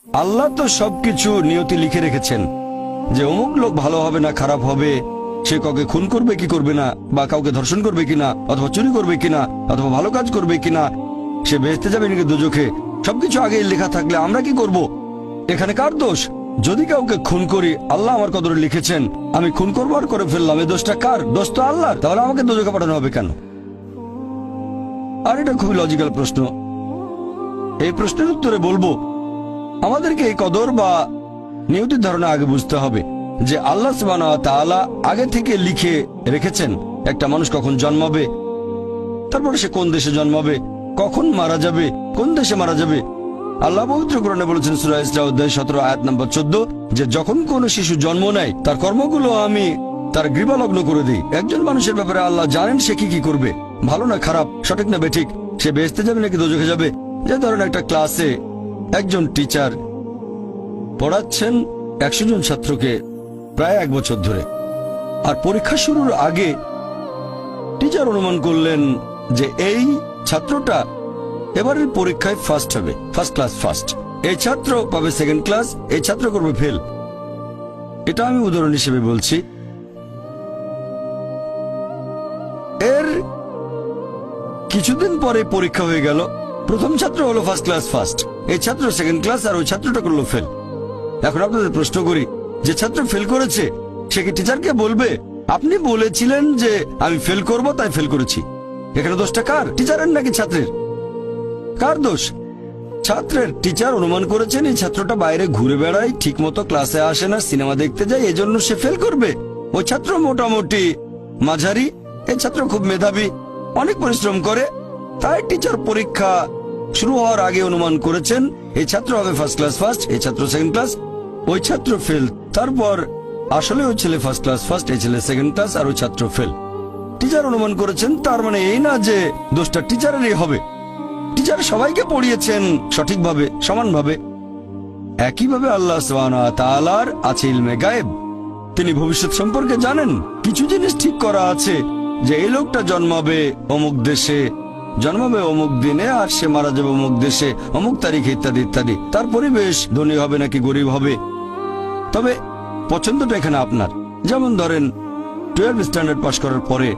আল্লাহ তো সবকিছু নিয়তি লিখে রেখেছেন যে অমুক লোক ভালো হবে না খারাপ হবে, সে কাউকে খুন করবে কি করবে না, বা কাউকে ধর্ষণ করবে কিনা, অথবা চুরি করবে কিনা, অথবা ভালো কাজ করবে কিনা, সে বেহেশতে যাবে নাকি দোজখে, সবকিছু আগে লেখা থাকলে আমরা কি করব? এখানে কার দোষ? যদি কাউকে খুন করি, আল্লাহ আমার কদরে লিখেছেন, আমি খুন করবো আর করে ফেললাম, এই দোষটা কার? দোষ তো আল্লাহর। তাহলে আমাকে দোজখে পাঠানো হবে কেন? আর এটা খুবই লজিক্যাল প্রশ্ন। এই প্রশ্নের উত্তরে বলবো, আমাদেরকে এই কদর বা নিয়তির ধারণা আগে বুঝতে হবে যে আল্লাহ সুবহানাহু ওয়া তাআলা আগে থেকে লিখে রেখেছেন একটা মানুষ কখন জন্মাবে, তারপরে সে কোন দেশে জন্মাবে, কখন মারা যাবে, কোন দেশে মারা যাবে। আল্লাহ পবিত্র কোরআনে বলেছেন সূরা ইসরা অধ্যায় 17 আয়াত নম্বর 14 যে যখন কোন শিশু জন্ম নেয় তার কর্মগুলো আমি তার গ্রীবালগ্ন করে দিই। একজন মানুষের ব্যাপারে আল্লাহ জানেন সে কি করবে, ভালো না খারাপ, সঠিক না বেঠিক, সে বেহেশতে যাবে নাকি দোজখে যাবে। যে ধরেন একটা ক্লাসে একজন টিচার পড়াচ্ছেন 100 জন ছাত্রকে প্রায় 1 বছর ধরে, আর পরীক্ষা শুরুর আগে টিচার অনুমান করলেন যে এই ছাত্রটা এবারের পরীক্ষায় ফার্স্ট হবে, ফার্স্ট ক্লাস ফার্স্ট, এই ছাত্র পাবে সেকেন্ড ক্লাস, এই ছাত্র করবে ফেল। এটা আমি উদাহরণ হিসেবে বলছি। এর কিছুদিন পরে পরীক্ষা হয়ে গেল, প্রথম ছাত্র হলো ফার্স্ট ক্লাস ফার্স্ট, এই ছাত্র সেকেন্ড ক্লাস, আর ওই ছাত্রটা করলো ফেল। এখন আপনাদের প্রশ্ন করি, যে ছাত্র ফেল করেছে সে কি টিচারকে বলবে আপনি বলেছিলেন যে আমি ফেল করব তাই ফেল করেছি? এখানে দোষটা কার? টিচারের নাকি ছাত্রের? কার দোষ? ছাত্রের। টিচার অনুমান করেছেন এই ছাত্রটা বাইরে ঘুরে বেড়ায়, ঠিক মতো ক্লাসে আসে না, সিনেমা দেখতে যায়, এজন্য সে ফেল করবে। ওই ছাত্র মোটামুটি মাঝারি, এই ছাত্র খুব মেধাবী, অনেক পরিশ্রম করে, তাই টিচার পরীক্ষা শুরু হওয়ার আগে অনুমান করেছেন এই ছাত্র হবে ফার্স্ট ক্লাস ফার্স্ট, এই ছাত্র সেকেন্ড ক্লাস, ওই ছাত্র ফেল। তারপর আসলে ওই ছেলে ফার্স্ট ক্লাস ফার্স্ট, এই ছেলে সেকেন্ড ক্লাস, আর ওই ছাত্র ফেল। টিচার অনুমান করেছেন, তার মানে এই না যে দোষটা টিচারেরই হবে। টিচার সবাইকে পড়িয়েছেন সঠিকভাবে, সমানভাবে। একইভাবে আল্লাহ সুবহানাহু ওয়া তাআলার আছে ইলমে গায়েব, তিনি ভবিষ্যৎ সম্পর্কে জানেন। কিছু জিনিস ঠিক করা আছে যে এই লোকটা জন্মাবে অমুক দেশে, জন্মাবে অমুক দিনে, আর সে মারা যাবে অমুক দেশে অমুক তারিখে, ইত্যাদি ইত্যাদি। তার পরিবেশ ধনী হবে নাকি গরিব হবে, তবে পছন্দটা এখানে আপনার। যেমন ধরেন 12 স্ট্যান্ডার্ড পাশ করার পরে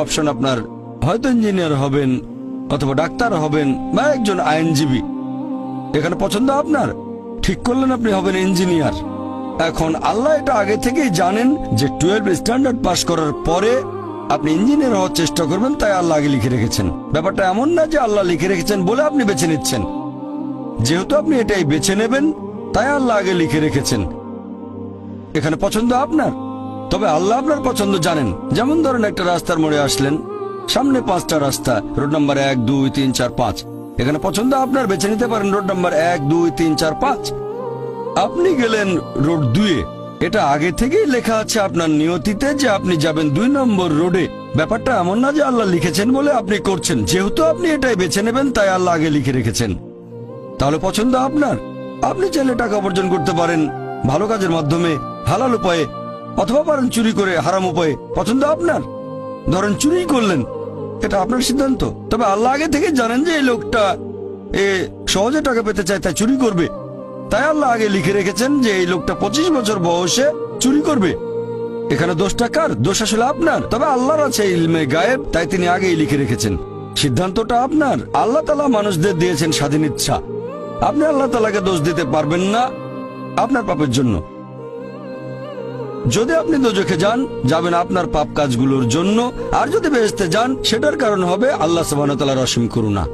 অপশন আপনার হয়তো ইঞ্জিনিয়ার হবেন, অথবা ডাক্তার হবেন, বা একজন আইনজীবী। এখানে পছন্দ আপনার, ঠিক করলেন আপনি হবেন ইঞ্জিনিয়ার। এখন আল্লাহ এটা আগে থেকেই জানেন যে 12 স্ট্যান্ডার্ড পাশ করার পরে আপনি ইঞ্জিনিয়ার হওয়ার চেষ্টা করবেন, তাই আল্লাহ আগে লিখে রেখেছেন। ব্যাপারটা এমন না যে আল্লাহ লিখে রেখেছেন বলে আপনি বেছে নিচ্ছেন। যেহেতু আপনি এটাই বেছে নেবেন, তাই আল্লাহ আগে লিখে রেখেছেন। এখানে পছন্দ আপনার, তবে আল্লাহ আপনার পছন্দ জানেন। যেমন ধরেন একটা রাস্তার মোড়ে আসলেন, সামনে 5টা রাস্তা, রোড নাম্বার 1, 2, 3, 4, 5। এখানে পছন্দ আপনার, বেছে নিতে পারেন রোড নাম্বার 1, 2, 3, 4, 5। আপনি গেলেন রোড 2-এ, এটা আগে থেকেই লেখা আছে আপনার নিয়তিতে যে আপনি যাবেন 2 নম্বর রোডে। ব্যাপারটা এমন না যে আল্লাহ লিখেছেন বলে আপনি করছেন, যেহেতু আপনি এটাই বেছে নেবেন তাই আল্লাহ আগে লিখে রেখেছেন। তাহলে পছন্দ আপনার। আপনি চাইলে টাকা উপার্জন করতে পারেন ভালো কাজের মাধ্যমে, হালাল উপায়ে, অথবা পারেন চুরি করে হারাম উপায়ে। পছন্দ আপনার। ধরেন চুরি করলেন, এটা আপনার সিদ্ধান্ত, তবে আল্লাহ আগে থেকে জানেন যে এই লোকটা সহজে টাকা পেতে চায় তাই চুরি করবে, তাই আল্লাহ আগে লিখে রেখেছেন যে এই লোকটা 25 বছর বয়সে চুরি করবে। এখানে দোষটা কার? দোষ আসলে আপনার, তবে আল্লাহর আছে ইলমে গায়েব, তাই তিনি আগেই লিখে রেখেছেন। সিদ্ধান্তটা আপনার। আল্লাহ তাআলা মানুষদের দিয়েছেন স্বাধীন ইচ্ছা, আপনি আল্লাহ তাআলাকে দোষ দিতে পারবেন না আপনার পাপের জন্য। যদি আপনি দোজখে যান, যাবেন আপনার পাপ কাজগুলোর জন্য, আর যদি বেহেশতে যান সেটার কারণ হবে আল্লাহ সুবহানাহু ওয়া তাআলার অসীম করুণা।